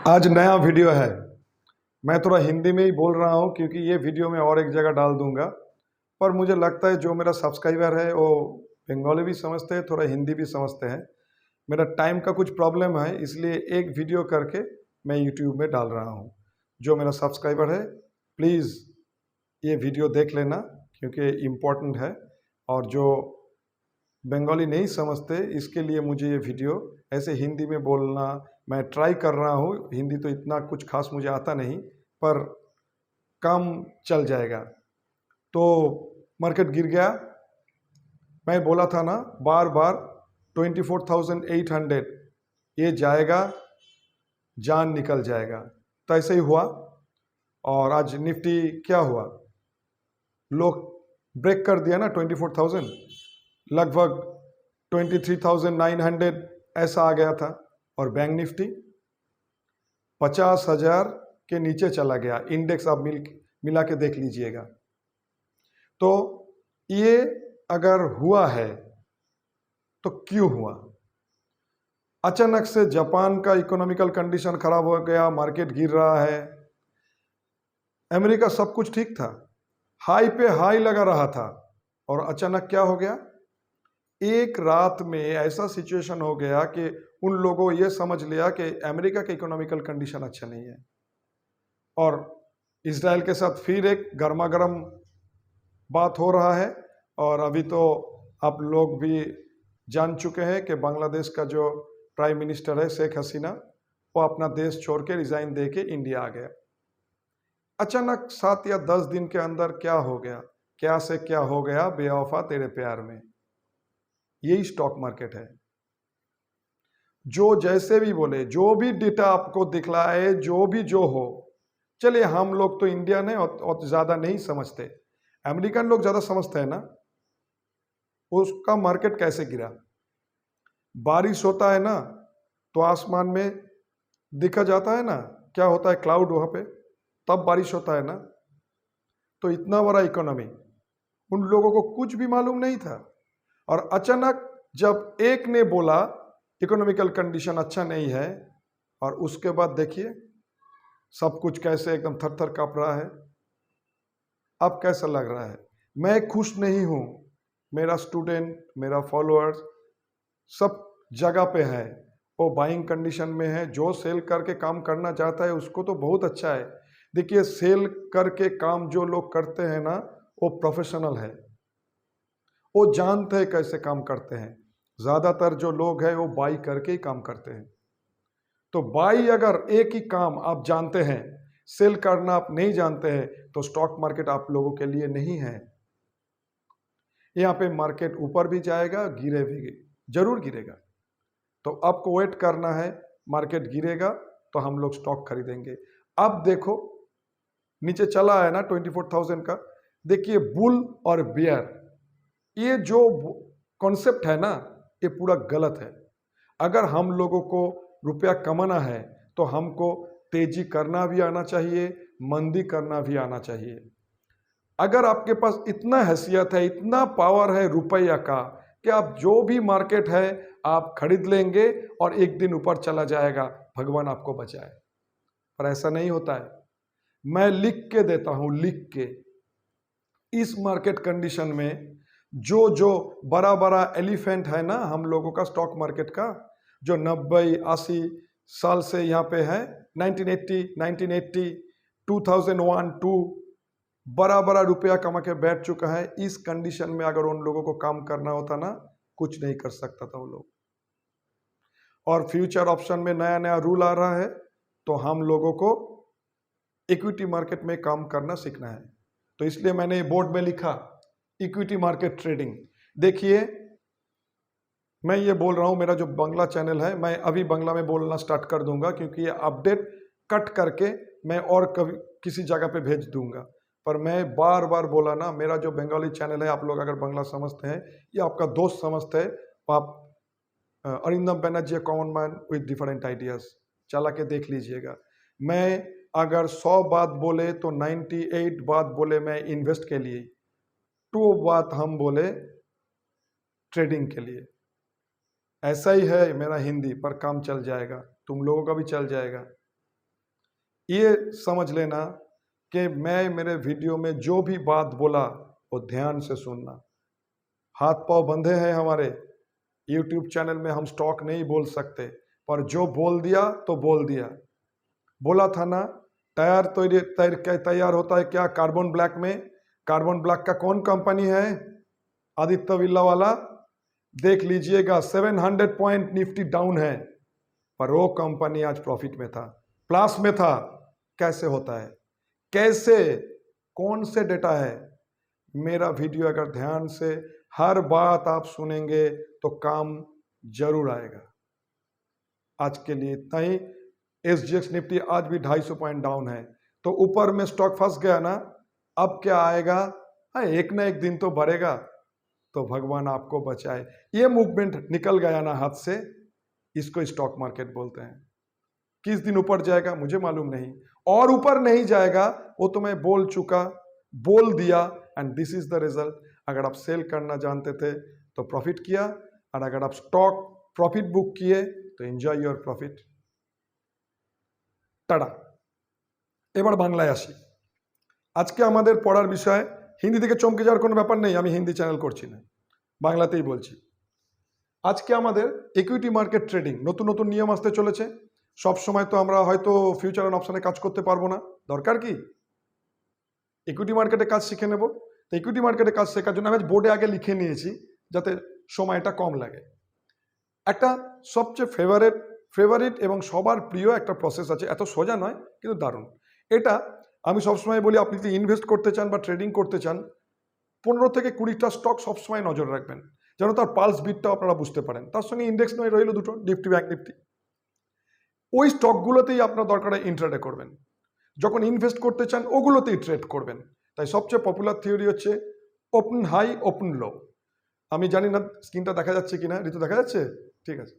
आज नया वीडियो है। मैं थोड़ा हिंदी में ही बोल रहा हूँ क्योंकि ये वीडियो मैं और एक जगह डाल दूंगा। पर मुझे लगता है जो मेरा सब्सक्राइबर है वो बंगाली भी समझते हैं, थोड़ा हिंदी भी समझते हैं। मेरा टाइम का कुछ प्रॉब्लम है, इसलिए एक वीडियो करके मैं यूट्यूब में डाल रहा हूँ। जो मेरा सब्सक्राइबर है, प्लीज़ ये वीडियो देख लेना क्योंकि इम्पोर्टेंट है। और जो बंगाली नहीं समझते, इसके लिए मुझे ये वीडियो ऐसे हिंदी में बोलना मैं ट्राई कर रहा हूँ। हिंदी तो इतना कुछ खास मुझे आता नहीं, पर काम चल जाएगा। तो मार्केट गिर गया। मैं बोला था ना बार बार 24,800 ये जाएगा, जान निकल जाएगा। तो ऐसे ही हुआ। और आज निफ्टी क्या हुआ, लोग ब्रेक कर दिया ना 24,000, लगभग 23,900 ऐसा आ गया था। और बैंक निफ्टी 50,000 के नीचे चला गया। इंडेक्स आप मिला के देख लीजिएगा। तो ये अगर हुआ है तो क्यों हुआ? अचानक से जापान का इकोनॉमिकल कंडीशन खराब हो गया, मार्केट गिर रहा है। अमेरिका सब कुछ ठीक था, हाई पे हाई लगा रहा था, और अचानक क्या हो गया? एक रात में ऐसा सिचुएशन हो गया कि उन लोगों ये समझ लिया कि अमेरिका का इकोनॉमिकल कंडीशन अच्छा नहीं है। और इजराइल के साथ फिर एक गर्मा गर्म बात हो रहा है। और अभी तो आप लोग भी जान चुके हैं कि बांग्लादेश का जो प्राइम मिनिस्टर है शेख हसीना, वो अपना देश छोड़ के रिजाइन दे के इंडिया आ गया। अचानक 7 या 10 दिन के अंदर क्या हो गया? क्या से क्या हो गया बेवफा तेरे प्यार में। यही स्टॉक मार्केट है। जो जैसे भी बोले, जो भी डेटा आपको दिखलाए, जो भी जो हो, चलिए हम लोग तो इंडियन है और ज्यादा नहीं समझते, अमेरिकन लोग ज्यादा समझते हैं ना। उसका मार्केट कैसे गिरा? बारिश होता है ना तो आसमान में दिखा जाता है ना, क्या होता है, क्लाउड वहां पे, तब बारिश होता है ना। तो इतना बड़ा इकोनॉमी उन लोगों को कुछ भी मालूम नहीं था। और अचानक जब एक ने बोला इकोनॉमिकल कंडीशन अच्छा नहीं है, और उसके बाद देखिए सब कुछ कैसे एकदम थर थर कांप रहा है। अब कैसा लग रहा है? मैं खुश नहीं हूं। मेरा स्टूडेंट, मेरा फॉलोअर्स सब जगह पे है, वो बाइंग कंडीशन में है। जो सेल करके काम करना चाहता है उसको तो बहुत अच्छा है। देखिए सेल करके काम जो लोग करते हैं ना, वो प्रोफेशनल है, वो जानते हैं कैसे काम करते हैं। ज्यादातर जो लोग हैं वो बाई करके ही काम करते हैं। तो बाई अगर एक ही काम आप जानते हैं, सेल करना आप नहीं जानते हैं, तो स्टॉक मार्केट आप लोगों के लिए नहीं है। यहाँ पे मार्केट ऊपर भी जाएगा, गिरे भी, जरूर गिरेगा। तो आपको वेट करना है, मार्केट गिरेगा तो हम लोग स्टॉक खरीदेंगे। अब देखो नीचे चला है ना 24,000 का। देखिए बुल और बियर, ये जो कॉन्सेप्ट है ना, ये पूरा गलत है। अगर हम लोगों को रुपया कमाना है तो हमको तेजी करना भी आना चाहिए, मंदी करना भी आना चाहिए। अगर आपके पास इतना हैसियत है, इतना पावर है रुपया का, कि आप जो भी मार्केट है आप खरीद लेंगे और एक दिन ऊपर चला जाएगा, भगवान आपको बचाए। पर ऐसा नहीं होता है। मैं लिख के देता हूं, लिख के। इस मार्केट कंडीशन में जो जो बड़ा बड़ा एलिफेंट है ना हम लोगों का स्टॉक मार्केट का, जो 90-80 साल से यहाँ पे है, 1980, 1980, 2001, 2, बड़ा बड़ा रुपया कमा के बैठ चुका है। इस कंडीशन में अगर उन लोगों को काम करना होता ना, कुछ नहीं कर सकता था वो लोग। और फ्यूचर ऑप्शन में नया नया रूल आ रहा है, तो हम लोगों को इक्विटी मार्केट में काम करना सीखना है। तो इसलिए मैंने बोर्ड में लिखा इक्विटी मार्केट ट्रेडिंग। देखिए मैं ये बोल रहा हूं, मेरा जो बंगला चैनल है, मैं अभी बंगला में बोलना स्टार्ट कर दूंगा क्योंकि ये अपडेट कट करके मैं और कभी किसी जगह पे भेज दूंगा। पर मैं बार बार बोला ना, मेरा जो बंगाली चैनल है, आप लोग अगर बंगला समझते हैं या आपका दोस्त समझते हैं, तो आप Arindam Banerjee common man with different ideas चला के देख लीजिएगा। मैं अगर 100 बात बोले तो 98 बात बोले मैं इन्वेस्ट के लिए, 2 बात हम बोले ट्रेडिंग के लिए। ऐसा ही है मेरा हिंदी, पर काम चल जाएगा, तुम लोगों का भी चल जाएगा। ये समझ लेना कि मैं मेरे वीडियो में जो भी बात बोला वो ध्यान से सुनना। हाथ पांव बंधे हैं हमारे, यूट्यूब चैनल में हम स्टॉक नहीं बोल सकते, पर जो बोल दिया तो बोल दिया। बोला था ना, टायर तैयार होता है क्या कार्बन ब्लैक में? कार्बन ब्लैक का कौन कंपनी है? आदित्य बिरला वाला। देख लीजिएगा 700 पॉइंट निफ्टी डाउन है, पर वो कंपनी आज प्रॉफिट में था, प्लस में था। कैसे होता है? कैसे? कौन से डेटा है? मेरा वीडियो अगर ध्यान से हर बात आप सुनेंगे तो काम जरूर आएगा। आज के लिए इतना ही। SGX निफ्टी आज भी 250 पॉइंट डाउन है, तो ऊपर में स्टॉक फंस गया ना, अब क्या आएगा? हाँ, एक ना एक दिन तो बढ़ेगा, तो भगवान आपको बचाए। ये मूवमेंट निकल गया ना हाथ से, इसको स्टॉक मार्केट बोलते हैं। किस दिन ऊपर जाएगा मुझे मालूम नहीं, और ऊपर नहीं जाएगा वो तो मैं बोल चुका, बोल दिया, and this is the result. अगर आप सेल करना जानते थे तो प्रॉफिट किया, और अगर आप स्टॉक प्रॉफिट बुक किए तो एंजॉय योर प्रॉफिट। টাটা। এবার বাংলায় আসি। আজকে আমাদের পড়ার বিষয়, হিন্দি থেকে চমকে যাওয়ার কোনো ব্যাপার নেই, আমি হিন্দি চ্যানেল করছি না, বাংলাতেই বলছি। আজকে আমাদের ইকুইটি মার্কেট ট্রেডিং, নতুন নতুন নিয়ম আসতে চলেছে। সব সময় তো আমরা হয়তো ফিউচার অ্যান্ড অপশনে কাজ করতে পারবো না, দরকার কি ইকুইটি মার্কেটে কাজ শিখে নেব। তো ইকুইটি মার্কেটে কাজ শেখার জন্য আমি বোর্ডে আগে লিখে নিয়েছি যাতে সময়টা কম লাগে। একটা সবচেয়ে ফেভারিট এবং সবার প্রিয় একটা প্রসেস আছে, এত সোজা নয় কিন্তু দারুণ। এটা আমি সবসময় বলি, আপনি যদি ইনভেস্ট করতে চান বা ট্রেডিং করতে চান, 15 থেকে 20টা স্টক সবসময় নজর রাখবেন, যেন তার পালস বিটটা আপনারা বুঝতে পারেন। তার সঙ্গে ইন্ডেক্স নয় রইল দুটো, নিফটি ব্যাংক নিফটি। ওই স্টকগুলোতেই আপনার দরকার ইন্ট্রাডে করবেন। যখন ইনভেস্ট করতে চান ওগুলোতেই ট্রেড করবেন। তাই সবচেয়ে পপুলার থিওরি হচ্ছে ওপেন হাই ওপেন লো। আমি জানি না স্ক্রিনটা দেখা যাচ্ছে কিনা, ঋতু দেখা যাচ্ছে? ঠিক আছে।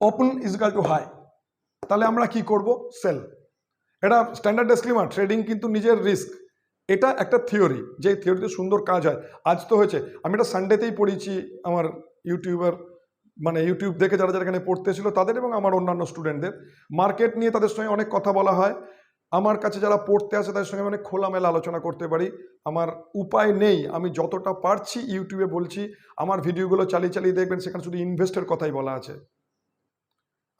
Open is equal to high, তাহলে আমরা কি করব? সেল। এটা স্ট্যান্ডার্ড ডিসক্লেমার, ট্রেডিং কিন্তু নিজের রিস্ক। এটা একটা থিওরি, যে থিওরিতে সুন্দর কাজ হয়। আজ তো হয়েছে, আমি এটা সানডেতেই পড়িয়েছি আমার ইউটিউবার, মানে ইউটিউব দেখে যারা যারা এখানে পড়তে ছিল তাদের এবং আমার অন্যান্য স্টুডেন্টদের। মার্কেট নিয়ে তাদের সঙ্গে অনেক কথা বলা হয়। আমার কাছে যারা পড়তে আসে তাদের সঙ্গে অনেক খোলামেলা আলোচনা করতে পারি। আমার উপায় নেই, আমি যতটা পারছি ইউটিউবে বলছি। আমার ভিডিওগুলো চালিয়ে চালিয়ে দেখবেন, সেখানে শুধু ইনভেস্টের কথাই বলা আছে।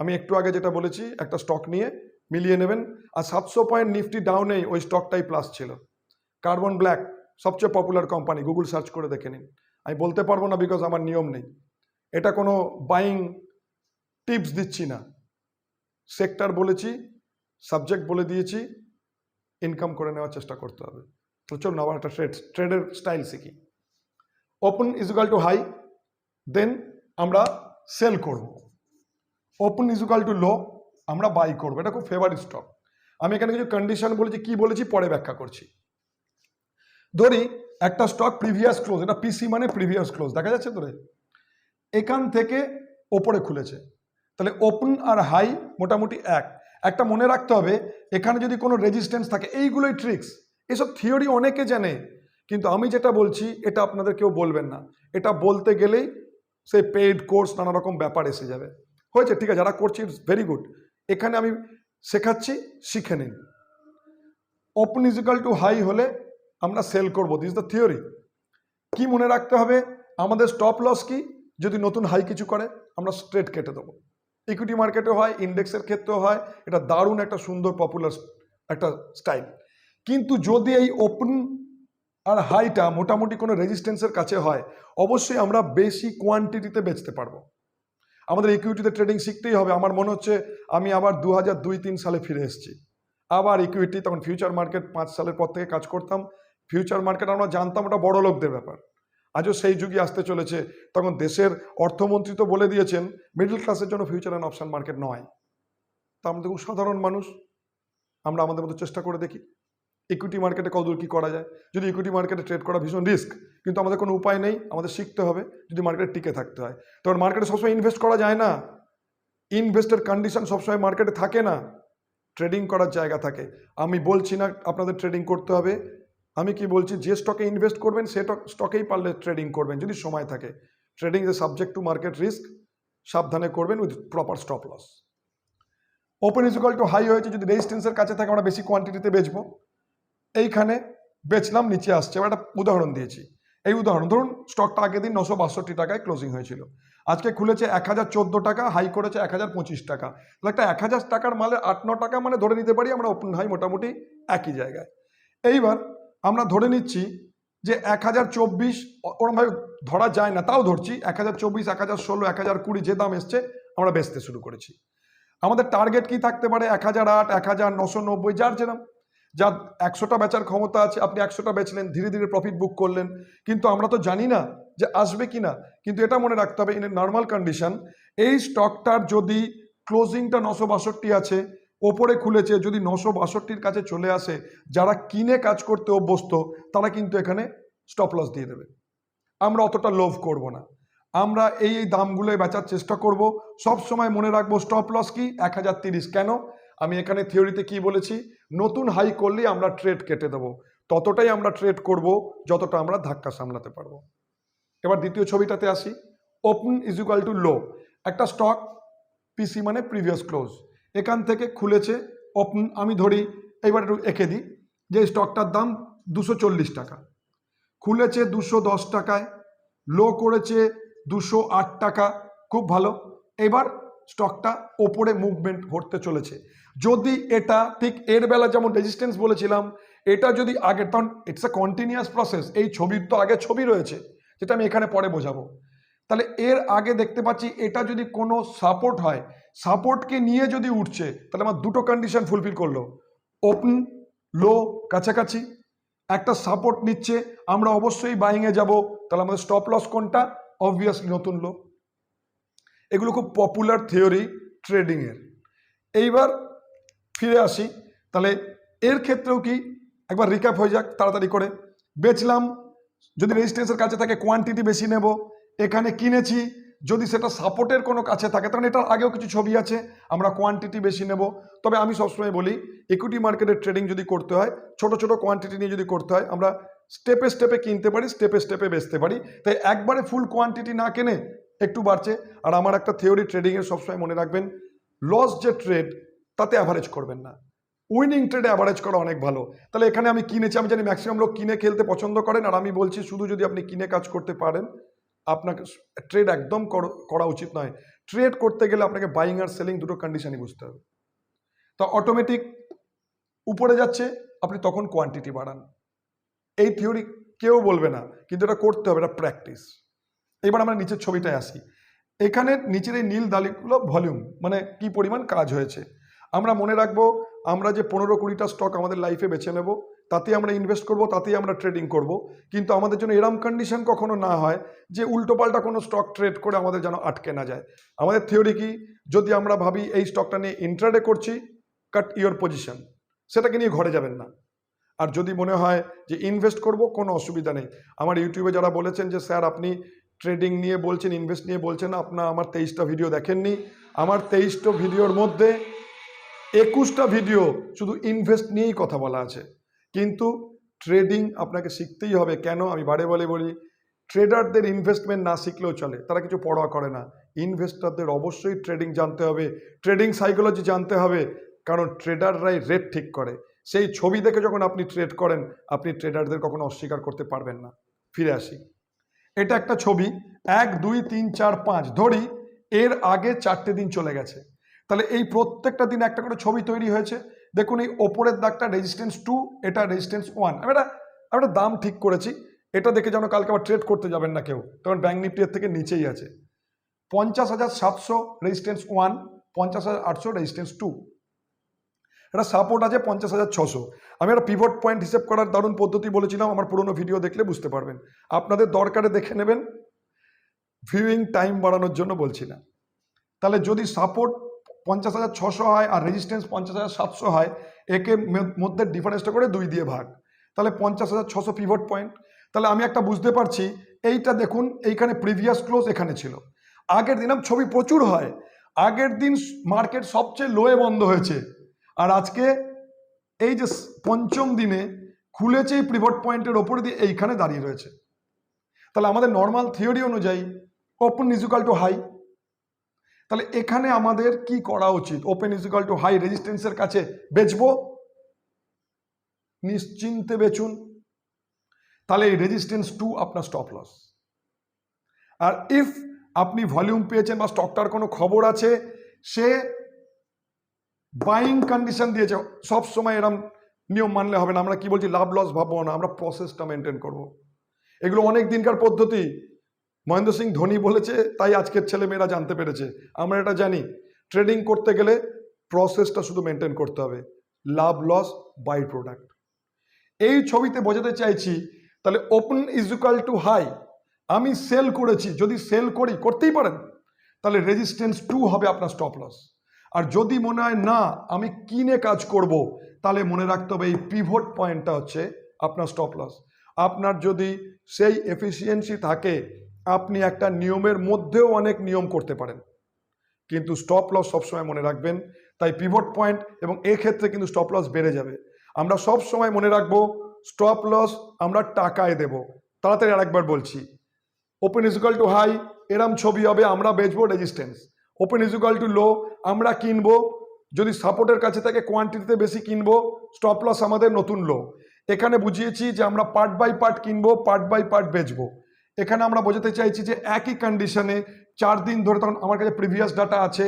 আমি একটু আগে যেটা বলেছি, একটা স্টক নিয়ে মিলিয়ে নেবেন। আর 700 পয়েন্ট নিফটি ডাউনেই ওই স্টকটাই প্লাস ছিল। কার্বন ব্ল্যাক সবচেয়ে পপুলার কোম্পানি, গুগল সার্চ করে দেখে নিন। আমি বলতে পারবো না, বিকজ আমার নিয়ম নেই। এটা কোনো বাইং টিপস দিচ্ছি না, সেক্টর বলেছি, সাবজেক্ট বলে দিয়েছি, ইনকাম করে নেওয়ার চেষ্টা করতে হবে। তো চলুন আবার একটা ট্রেডের স্টাইল শিখি। Open is equal to high, then আমরা সেল করব। Open is equal to low, আমরা বাই করবো। এটা খুব ফেভারিট স্টক। আমি এখানে কিছু কন্ডিশন বলেছি, কি বলেছি পরে ব্যাখ্যা করছি। ধরি একটা স্টক প্রিভিয়াস ক্লোজ, এটা পিসি মানে প্রিভিয়াস ক্লোজ, দেখা যাচ্ছে তোরে, এখান থেকে ওপরে খুলেছে, তাহলে ওপেন আর হাই মোটামুটি একটা মনে রাখতে হবে, এখানে যদি কোনো রেজিস্ট্যান্স থাকে, এইগুলোই ট্রিক্স। এসব থিওরি অনেকে জানে, কিন্তু আমি যেটা বলছি এটা আপনাদের কেউ বলবেন না। এটা বলতে গেলেই সেই পেইড কোর্স নানা রকম ব্যাপার এসে যাবে। হয়েছে, ঠিক আছে, যারা করছি ইটস ভেরি গুড। এখানে আমি শেখাচ্ছি, শিখে নিন। Open is equal to high হলে আমরা সেল করবো, দিস দ্য থিওরি। কি মনে রাখতে হবে? আমাদের স্টপ লস কি? যদি নতুন হাই কিছু করে আমরা স্ট্রেট কেটে দেবো। ইকুইটি মার্কেটে হয়, ইন্ডেক্সের ক্ষেত্রেও হয়। এটা দারুণ একটা সুন্দর পপুলার একটা স্টাইল। কিন্তু যদি এই ওপেন আর হাইটা মোটামুটি কোনো রেজিস্ট্যান্সের কাছে হয়, অবশ্যই আমরা বেশি কোয়ান্টিটিতে বেচতে পারবো। আমাদের ইকুইটিতে ট্রেডিং শিখতেই হবে। আমার মনে হচ্ছে আমি আবার 2002-03 সালে ফিরে এসেছি। আবার ইকুইটি, তখন ফিউচার মার্কেট 5 সালের পর থেকে কাজ করতাম। ফিউচার মার্কেট আমরা জানতাম ওটা বড় লোকদের ব্যাপার। আজও সেই যুগে আসতে চলেছে। তখন দেশের অর্থমন্ত্রী তো বলে দিয়েছেন মিডল ক্লাসের জন্য ফিউচার অ্যান্ড অপশন মার্কেট নয়। তা আমাদের খুব সাধারণ মানুষ, আমরা আমাদের মতো চেষ্টা করে দেখি ইকুইটি মার্কেটে কতদূর কী করা যায়। যদি ইকুইটি মার্কেটে ট্রেড করা ভীষণ রিস্ক, কিন্তু আমাদের কোনো উপায় নেই, আমাদের শিখতে হবে যদি মার্কেটে টিকে থাকতে হয়। তখন মার্কেটে সবসময় ইনভেস্ট করা যায় না, ইনভেস্টের কন্ডিশন সবসময় মার্কেটে থাকে না, ট্রেডিং করার জায়গা থাকে। আমি বলছি না আপনাদের ট্রেডিং করতে হবে, আমি কি বলছি, যে স্টকে ইনভেস্ট করবেন সে স্টকেই পারলে ট্রেডিং করবেন যদি সময় থাকে। Trading is subject to market risk, সাবধানে করবেন with proper stop loss. Open equal to high হয়েছে, যদি রেজিস্ট্যান্সের কাছে থাকে আমরা বেশি কোয়ান্টিটিতে বেচবো, এইখানে বেচলাম, নিচে আসছে। এবার একটা উদাহরণ দিয়েছি, এই উদাহরণ ধরুন স্টকটা আগের দিন 962 টাকায় ক্লোজিং হয়েছিল, আজকে খুলেছে 1014 টাকা, হাই করেছে 1025 টাকা। তাহলে একটা 1000 টাকার মালে 8-9 টাকা মানে ধরে নিতে পারি আমরা ওপেন হাই মোটামুটি একই জায়গায়। এইবার আমরা ধরে নিচ্ছি যে 1024 ওরমভাবে ধরা যায় না, তাও ধরছি 1024, 1016, 1020 যে দাম এসছে আমরা বেচতে শুরু করেছি। আমাদের টার্গেট কি থাকতে পারে? 1008, 1990, যার যেরকম, যার 100টা বেচার ক্ষমতা আছে আপনি 100টা বেচলেন, ধীরে ধীরে প্রফিট বুক করলেন। কিন্তু আমরা তো জানি না যে আসবে কি না। কিন্তু এটা মনে রাখতে হবে, ইন এ নর্মাল কন্ডিশন এই স্টকটার যদি ক্লোজিংটা 962 আছে, ওপরে খুলেছে, যদি 962-র কাছে চলে আসে, যারা কিনে কাজ করতে অভ্যস্ত তারা কিন্তু এখানে স্টপ লস দিয়ে দেবে। আমরা অতটা লোভ করব না, আমরা এই দামগুলোয় বেচার চেষ্টা করব। সব সময় মনে রাখবো স্টপ লস কি 1030। কেন? আমি এখানে থিওরিতে কি বলেছি, নতুন হাই করলেই আমরা ট্রেড কেটে দেবো, ততটাই আমরা ট্রেড করব যতটা আমরা ধাক্কা সামলাতে পারবো। এবার দ্বিতীয় ছবিটাতে আসি, ওপেন ইজ ইকুয়াল টু লো। একটা স্টক পিসি মানে প্রিভিয়াস ক্লোজ, এখান থেকে খুলেছে ওপেন, আমি ধরি এইবার একটু এঁকে দিই যে স্টকটার দাম 240 টাকা, খুলেছে 210 টাকায়, লো করেছে 208 টাকা, খুব ভালো। এবার স্টকটা ওপরে মুভমেন্ট করতে চলেছে। যদি এটা ঠিক এর বেলা যেমন রেজিস্ট্যান্স বলেছিলাম, এটা যদি আগে, তখন ইটস এ কন্টিনিউয়াস প্রসেস, এই ছবির তো আগে ছবি রয়েছে যেটা আমি এখানে পরে বোঝাবো। তাহলে এর আগে দেখতে পাচ্ছি এটা যদি কোনো সাপোর্ট হয়, সাপোর্টকে নিয়ে যদি উঠছে, তাহলে আমার দুটো কন্ডিশন ফুলফিল করলো, ওপেন লো কাছাকাছি, একটা সাপোর্ট নিচ্ছে, আমরা অবশ্যই বাইংয়ে যাব। তাহলে আমাদের স্টপ লস কোনটা? অবভিয়াসলি নতুন লো। এগুলো খুব পপুলার থিওরি ট্রেডিংয়ের। এইবার ফিরে আসি, তাহলে এর ক্ষেত্রেও কি একবার রিক্যাপ হয়ে যাক তাড়াতাড়ি করে। বেচলাম, যদি রেজিস্ট্যান্সের কাছে থাকে কোয়ান্টিটি বেশি নেব, এখানে কিনেছি, যদি সেটা সাপোর্টের কোনো কাছে থাকে, তখন এটার আগেও কিছু ছবি আছে, আমরা কোয়ান্টিটি বেশি নেব। তবে আমি সবসময় বলি ইকুইটি মার্কেটের ট্রেডিং যদি করতে হয়, ছোট ছোট কোয়ান্টিটি নিয়ে যদি করতে হয়, আমরা স্টেপে স্টেপে কিনতে পারি, স্টেপে স্টেপে বেচতে পারি। তাই একবারে ফুল কোয়ান্টিটি না কিনে একটু বাড়ছে। আর আমার একটা থিওরি ট্রেডিংয়ের সবসময় মনে রাখবেন, লস যে ট্রেড তাতে অ্যাভারেজ করবেন না, উইনিং ট্রেডে অ্যাভারেজ করা অনেক ভালো। তাহলে এখানে আমি কিনেছি, আমি জানি ম্যাক্সিমাম লোক কিনে খেলতে পছন্দ করেন, আর আমি বলছি শুধু যদি আপনি কিনে কাজ করতে পারেন, আপনাকে ট্রেড একদম করা উচিত নয়। ট্রেড করতে গেলে আপনাকে বাইং আর সেলিং দুটো কন্ডিশনই বুঝতে হবে। তো অটোমেটিক উপরে যাচ্ছে, আপনি তখন কোয়ান্টিটি বাড়ান। এই থিওরি কেউ বলবে না, কিন্তু এটা করতে হবে, এটা প্র্যাকটিস। এবার আমরা নিচের ছবিটায় আসি। এখানে নিচের এই নীল দালিগুলো ভলিউম, মানে কি পরিমাণ কাজ হয়েছে। আমরা মনে রাখবো, আমরা যে 15-20টা স্টক আমাদের লাইফে বেছে নেব, তাতে আমরা ইনভেস্ট করব, তাতেই আমরা ট্রেডিং করব। কিন্তু আমাদের জন্য এরম কন্ডিশন কখনো না হয় যে উল্টোপাল্টা কোনো স্টক ট্রেড করে আমাদের যেন আটকে না যায়। আমাদের থিওরি কি, যদি আমরা ভাবি এই স্টকটা নিয়ে ইন্ট্রাডে করছি, কাট ইওর পজিশন, সেটাকে নিয়ে ঘরে যাবেন না। আর যদি মনে হয় যে ইনভেস্ট করব, কোনো অসুবিধা নেই। আমার ইউটিউবে যারা বলেছেন যে স্যার আপনি ট্রেডিং নিয়ে বলছেন, ইনভেস্ট নিয়ে বলছেন না, আপনার আমার 23টা ভিডিও দেখেননি। আমার 23টা ভিডিওর মধ্যে 21টা ভিডিও শুধু ইনভেস্ট নিয়েই কথা বলা আছে। কিন্তু ট্রেডিং আপনাকে শিখতেই হবে। কেন? আমি বারে বারে বলি, ট্রেডারদের ইনভেস্টমেন্ট না শিখলেও চলে, তারা কিছু পরোয়া করে না। ইনভেস্টারদের অবশ্যই ট্রেডিং জানতে হবে, ট্রেডিং সাইকোলজি জানতে হবে, কারণ ট্রেডাররাই রেট ঠিক করে। সেই ছবি দেখে যখন আপনি ট্রেড করেন, আপনি ট্রেডারদের কখনো অস্বীকার করতে পারবেন না। ফিরে আসি, এটা একটা ছবি, 1 2 3 4 5 ধরি, এর আগে 4টে দিন চলে গেছে। তাহলে এই প্রত্যেকটা দিন একটা করে ছবি তৈরি হয়েছে। দেখুন এই ওপরের দাগটা রেজিস্ট্যান্স 2, এটা রেজিস্ট্যান্স 1। আমি একটা দাম ঠিক করেছি, এটা দেখে যেন কালকে আবার ট্রেড করতে যাবেন না কেউ, কারণ ব্যাংক নিফটি এর থেকে নিচেই আছে। 50,700 রেজিস্ট্যান্স 1, 50,800 রেজিস্ট্যান্স 2, এটা সাপোর্ট আছে 50,600। আমি একটা পিভট পয়েন্ট হিসেব করার দারুণ পদ্ধতি বলেছিলাম, আমার পুরোনো ভিডিও দেখলে বুঝতে পারবেন। আপনাদের দরকারে দেখে নেবেন, ভিউইং টাইম বাড়ানোর জন্য বলছি না। তাহলে যদি সাপোর্ট 50,600 হয় আর রেজিস্ট্যান্স 50,700 হয়, একে মধ্যে ডিফারেন্সটা করে 2 দিয়ে ভাগ, তাহলে 50,600 পিভট পয়েন্ট। তাহলে আমি একটা বুঝতে পারছি, এইটা দেখুন এইখানে প্রিভিয়াস ক্লোজ এখানে ছিল। আগের দিন ছবি প্রচুর হয়, আগের দিন মার্কেট সবচেয়ে লোয়ে বন্ধ হয়েছে, আর আজকে এই যে পঞ্চম দিনে খুলেছে এই পিভট পয়েন্টের ওপরে দিয়ে এইখানে দাঁড়িয়ে রয়েছে। তাহলে আমাদের নর্মাল থিওরি অনুযায়ী open is equal to high, তাহলে এখানে আমাদের কি করা উচিত? Open is equal to high, রেজিস্ট্যান্সের কাছে বেচবো, নিশ্চিন্তে বেচুন। তাহলে এই রেজিস্ট্যান্স 2 আপনার স্টপ লস। আর ইফ আপনি ভলিউম পেয়েছেন বা স্টকটার কোনো খবর আছে, সে বাইং কন্ডিশন দিয়েছে, সব সময় এরম নিয়ম মানলে হবে না। আমরা কি বলছি, লাভ লস ভাববো না, আমরা প্রসেসটা মেনটেন করব। এগুলো অনেক দিনকার পদ্ধতি, মহেন্দ্র সিং ধোনি বলেছে, তাই আজকের ছেলে মেয়েরা জানতে পেরেছে। আমরা এটা জানি, ট্রেডিং করতে গেলে প্রসেসটা শুধু মেনটেন করতে হবে, লাভ লস বাই প্রোডাক্ট। এই ছবিতে বোঝাতে চাইছি, তাহলে open is equal to high, আমি সেল করেছি, যদি সেল করি, করতেই পারেন, তাহলে রেজিস্ট্যান্স 2 হবে আপনার স্টপ লস। আর যদি মনে হয় না আমি কিনে কাজ করব, তাহলে মনে রাখতে হবে এই পিভট পয়েন্টটা হচ্ছে আপনার স্টপ লস। আপনার যদি সেই এফিসিয়েন্সি থাকে, আপনি একটা নিয়মের মধ্যেও অনেক নিয়ম করতে পারেন, কিন্তু স্টপ লস সবসময় মনে রাখবেন। তাই পিভট পয়েন্ট, এবং এক্ষেত্রে কিন্তু স্টপ লস বেড়ে যাবে। আমরা সব সময় মনে রাখবো স্টপ লস আমরা টাকায় দেব। তাড়াতাড়ি আরেকবার বলছি, open is equal to high, এরম ছবি হবে, আমরা বেচবো resistance. Open is equal to low, আমরা কিনবো, যদি সাপোর্টের কাছে থাকে কোয়ান্টিটিতে বেশি কিনবো, স্টপ লস আমাদের নতুন লো। এখানে বুঝিয়েছি যে আমরা পার্ট বাই পার্ট কিনবো, পার্ট বাই পার্ট বেচবো। এখানে আমরা বোঝাতে চাইছি যে একই কন্ডিশনে 4 দিন ধরে, তখন আমার কাছে প্রিভিয়াস ডাটা আছে,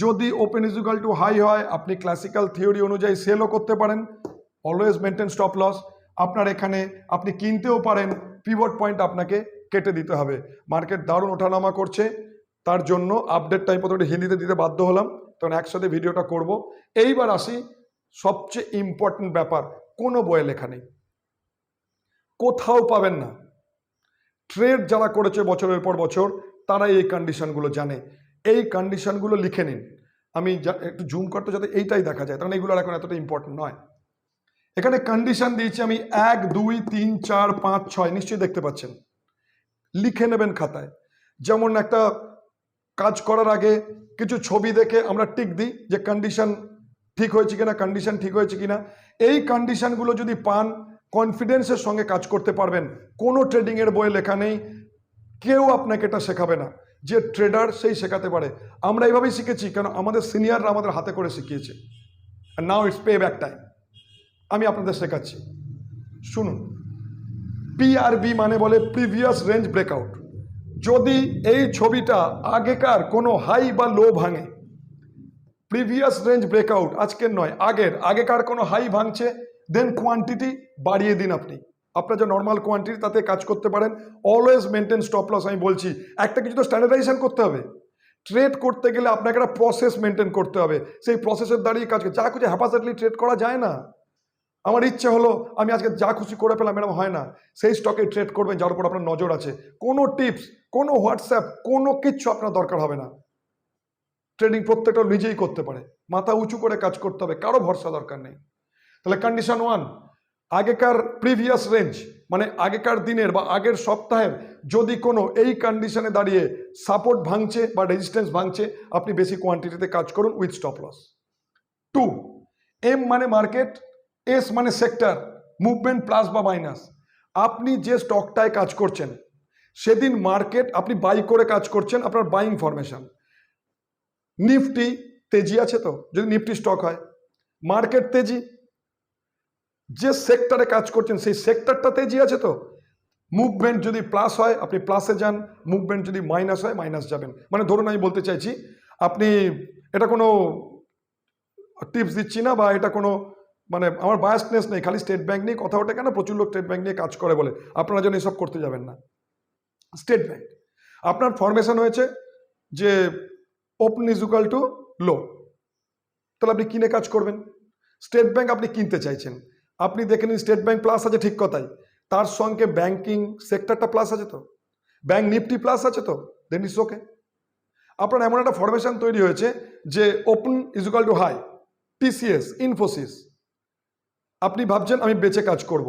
যদি open is equal to high হয়, আপনি ক্লাসিক্যাল থিওরি অনুযায়ী সেলও করতে পারেন, অলওয়েজ মেনটেন স্টপ লস। আপনার এখানে আপনি কিনতেও পারেন, পিভট পয়েন্ট আপনাকে কেটে দিতে হবে। মার্কেট দারুণ ওঠানামা করছে, তার জন্য আপডেট টাইম প্রথমে হিন্দিতে দিতে বাধ্য হলাম, তখন একসাথে ভিডিওটা করব। এইবার আসি সবচেয়ে ইম্পর্টেন্ট ব্যাপার, কোনো বইয়ে লেখা নেই, কোথাও পাবেন না। ট্রেড যারা করেছে বছরের পর বছর, তারা এই কন্ডিশনগুলো জানে। এই কন্ডিশনগুলো লিখে নিন। আমি একটু জুম করতে যাতে এইটাই দেখা যায়, কারণ এইগুলো এখন এতটা ইম্পর্টেন্ট নয়। এখানে কন্ডিশন দিয়েছি আমি 1 2 3 4 5 6, নিশ্চয়ই দেখতে পাচ্ছেন, লিখে নেবেন খাতায়। যেমন একটা কাজ করার আগে কিছু ছবি দেখে আমরা টিক দিই যে কন্ডিশন ঠিক হয়েছে কিনা, কন্ডিশন ঠিক হয়েছে কিনা। এই কন্ডিশনগুলো যদি পান, কনফিডেন্সের সঙ্গে কাজ করতে পারবেন। কোনো ট্রেডিংয়ের বইয়ে লেখা নেই, কেউ আপনাকে এটা শেখাবে না, যে ট্রেডার সেই শেখাতে পারে। আমরা এইভাবেই শিখেছি, কেন আমাদের সিনিয়ররা আমাদের হাতে করে শিখিয়েছে। আর now it's payback time, আমি আপনাদের শেখাচ্ছি, শুনুন। পিআরবি মানে বলে প্রিভিয়াস রেঞ্জ ব্রেকআউট। যদি এই ছবিটা আগেকার কোনো হাই বা লো ভাঙে, প্রিভিয়াস রেঞ্জ ব্রেকআউট, আজকের নয়, আগেকার কোনো হাই ভাঙছে, দেন কোয়ান্টিটি বাড়িয়ে দিন। আপনি আপনার যে নর্মাল কোয়ান্টিটি, তাতে কাজ করতে পারেন। Always maintain stop loss. আমি বলছি, একটা কিছু তো স্ট্যান্ডার্ডাইজেশন করতে হবে। ট্রেড করতে গেলে আপনাকে একটা প্রসেস মেনটেন করতে হবে, সেই প্রসেসের দাঁড়িয়ে কাজ করে। যা কিছু হ্যাপাসেটলি ট্রেড করা যায় না। আমার ইচ্ছে হলো আমি আজকে যা খুশি করে পেলাম, এরকম হয় না। সেই স্টকে ট্রেড করবেন যার উপর আপনার নজর আছে। কোনো টিপস, কোনো হোয়াটসঅ্যাপ, কোনো কিচ্ছু আপনার দরকার হবে না। ট্রেডিং প্রত্যেকটা নিজেই করতে পারে, মাথা উঁচু করে কাজ করতে হবে, কারো ভরসা দরকার নেই। তাহলে কন্ডিশন 1, আগেকার প্রিভিয়াস রেঞ্জ মানে আগেকার দিনের বা আগের সপ্তাহের যদি কোনো এই কন্ডিশনে দাঁড়িয়ে সাপোর্ট ভাঙছে বা রেজিস্ট্যান্স ভাঙছে, আপনি বেশি কোয়ান্টিটিতে কাজ করুন উইথ স্টপ লস। 2, এম মানে মার্কেট, এস মানে সেক্টর, মুভমেন্ট প্লাস বা মাইনাস। আপনি যে স্টকটায় কাজ করছেন, সেদিন মার্কেট আপনি বাই করে কাজ করছেন, আপনার বাইং ফরমেশন। নিফটি তেজি আছে তো, যদি নিফটি স্টক হয়, মার্কেট তেজি, যে সেক্টরে কাজ করছেন সেই সেক্টরটা তেজি আছে তো, মুভমেন্ট যদি প্লাস হয় আপনি প্লাসে যান, মুভমেন্ট যদি মাইনাস হয় মাইনাস যাবেন। মানে ধরুন আমি বলতে চাইছি, আপনি, এটা কোনো টিপস দিচ্ছি না বা এটা কোনো মানে আমার বায়াসনেস নেই, খালি স্টেট ব্যাংক নিয়ে কথা ওঠে কেন, প্রচুর লোক স্টেট ব্যাংক নিয়ে কাজ করে বলে, আপনারা যেন এসব করতে যাবেন না। স্টেট ব্যাংক, আপনার ফরমেশন হয়েছে যে ওপেন ইজ ইকুয়াল টু লো, তাহলে আপনি কিনে কাজ করবেন। স্টেট ব্যাংক আপনি কিনতে চাইছেন, আপনি দেখে নিন স্টেট ব্যাংক প্লাস আছে, ঠিক কথাই, তার সঙ্গে ব্যাংকিং সেক্টরটা প্লাস আছে তো, ব্যাংক নিফটি প্লাস আছে তো, দেন ইটস ওকে। আপনার এমন একটা ফরমেশন তৈরি হয়েছে যে open is equal to high, TCS, Infosys, আপনি ভাবছেন আমি বেচে কাজ করব।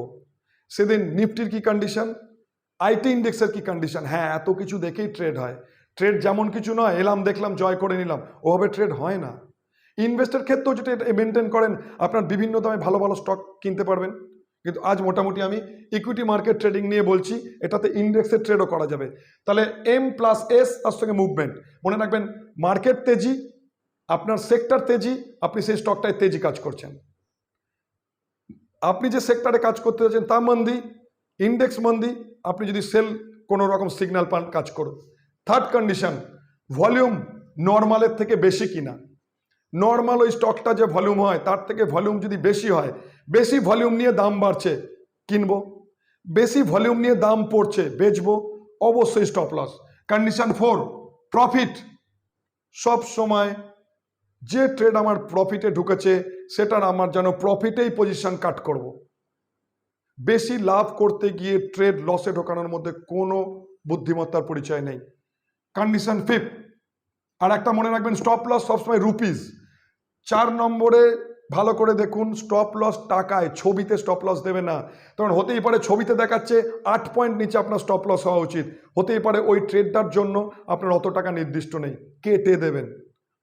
সেদিন নিফটির কি কন্ডিশন, আইটি ইন্ডেক্সের কি কন্ডিশন, হ্যাঁ এত কিছু দেখেই ট্রেড হয়। ট্রেড যেমন কিছু নয়, এলাম দেখলাম জয় করে নিলাম, ওভাবে ট্রেড হয় না। ইনভেস্টের ক্ষেত্রেও যেটা মেনটেন করেন, আপনার বিভিন্ন দামে ভালো ভালো স্টক কিনতে পারবেন, কিন্তু আজ মোটামুটি আমি ইকুইটি মার্কেট ট্রেডিং নিয়ে বলছি, এটাতে ইন্ডেক্সের ট্রেডও করা যাবে। তাহলে M+S তার সঙ্গে মুভমেন্ট। মনে রাখবেন, মার্কেট তেজি, আপনার সেক্টর তেজি, আপনি সেই স্টকটায় তেজি কাজ করছেন। আপনি যে সেক্টরে কাজ করতে যাচ্ছেন তা মন্দি, ইন্ডেক্স মন্দি, আপনি যদি সেল কোনো রকম সিগন্যাল পান কাজ করুন। থার্ড কন্ডিশন, ভলিউম নর্মালের থেকে বেশি কিনা। নর্মাল ওই স্টকটা যে ভলিউম হয় তার থেকে ভলিউম যদি বেশি হয়, বেশি ভলিউম নিয়ে দাম বাড়ছে কিনবো, বেশি ভলিউম নিয়ে দাম পড়ছে বেচবো, অবশ্যই স্টপ লস। Condition 4, profit. সব সময় যে ট্রেড আমার প্রফিটে ঢুকেছে সেটার আমার যেন প্রফিটেই পজিশন কাট করব। বেশি লাভ করতে গিয়ে ট্রেড লসে ঢোকানোর মধ্যে কোনো বুদ্ধিমত্তার পরিচয় নেই। কন্ডিশন 5, আর একটা মনে রাখবেন, স্টপ লস সবসময় রুপিস। 4 নম্বরে ভালো করে দেখুন, স্টপ লস টাকায়, ছবিতে স্টপ লস দেবে না। কারণ হতেই পারে ছবিতে দেখাচ্ছে 8 পয়েন্ট নিচে আপনার স্টপ লস হওয়া উচিত, হতেই পারে ওই ট্রেডটার জন্য আপনার অত টাকা নির্দিষ্ট নেই, কেটে দেবেন।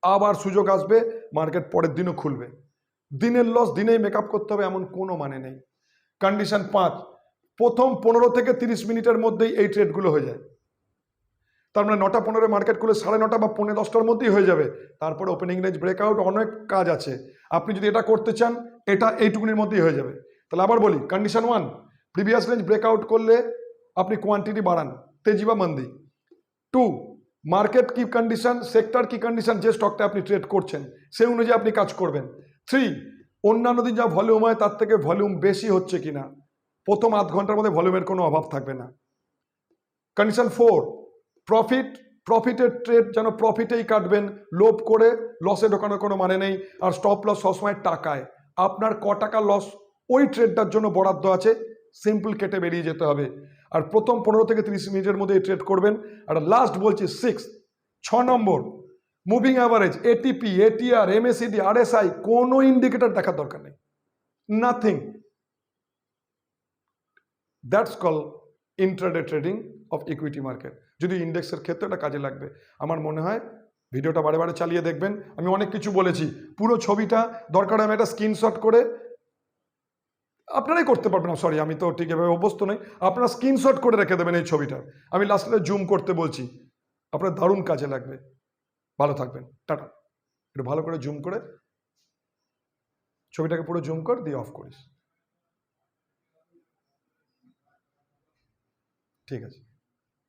আবার সুযোগ আসবে, মার্কেট পরের দিনও খুলবে। দিনের লস দিনেই মেকআপ করতে হবে এমন কোনো মানে নেই। কন্ডিশন 5, প্রথম 15 থেকে 30 মিনিটের মধ্যেই এই ট্রেডগুলো হয়ে যায়। তার মানে 9:15 মার্কেট খুলে 9:30 বা 9:45টার মধ্যেই হয়ে যাবে। তারপরে ওপেনিং রেঞ্জ ব্রেকআউট, অনেক কাজ আছে। আপনি যদি এটা করতে চান, এটা এইটুকুনির মধ্যেই হয়ে যাবে। তাহলে আবার বলি, কন্ডিশন 1, প্রিভিয়াস রেঞ্জ ব্রেকআউট করলে আপনি কোয়ান্টিটি বাড়ান, তেজি বা মন্দি। 2, মার্কেট কি কন্ডিশন, সেক্টর কি কন্ডিশন, যে স্টকটা আপনি ট্রেড করছেন সেই অনুযায়ী আপনি কাজ করবেন। 3, অন্যান্য দিন যা ভলিউম হয় তার থেকে ভলিউম বেশি হচ্ছে কিনা। প্রথম আধ ঘন্টার মধ্যে ভলিউমের কোনো অভাব থাকবে না। কন্ডিশন 4, প্রফিটের ট্রেড যেন প্রফিটেই কাটবেন, লোভ করে লসে ঢোকানোর কোনো মানে নেই। আর স্টপ লস সবসময় টাকায়, আপনার ক টাকা লস ওই ট্রেডটার জন্য বরাদ্দ আছে, সিম্পল কেটে বেরিয়ে যেতে হবে। আর প্রথম 15 থেকে 30 মিনিটের মধ্যে এই ট্রেড করবেন। আর লাস্ট বলছি 6 নম্বর, moving average, ATP, ATR, MACD, RSI, কোনো ইন্ডিকেটর দেখার দরকার নেই, nothing. That's call intraday trading of equity market. যদি ইন্ডেক্সের ক্ষেত্রে এটা কাজে লাগবে। আমার মনে হয় ভিডিওটা বারে বারে চালিয়ে দেখবেন। আমি অনেক কিছু বলেছি, পুরো ছবিটা দরকার আমি একটা স্ক্রিনশট করে, আপনারাই করতে পারবেন, সরি আমি তো ঠিক এভাবে অভ্যস্ত নই, আপনারা স্ক্রিনশট করে রেখে দেবেন এই ছবিটা। আমি লাস্টে জুম করতে বলছি, আপনার দারুণ কাজে লাগবে। ভালো থাকবেন, টাটা। একটু ভালো করে জুম করে ছবিটাকে পুরো জুম কর দিয়ে অফ করিস, ঠিক আছে।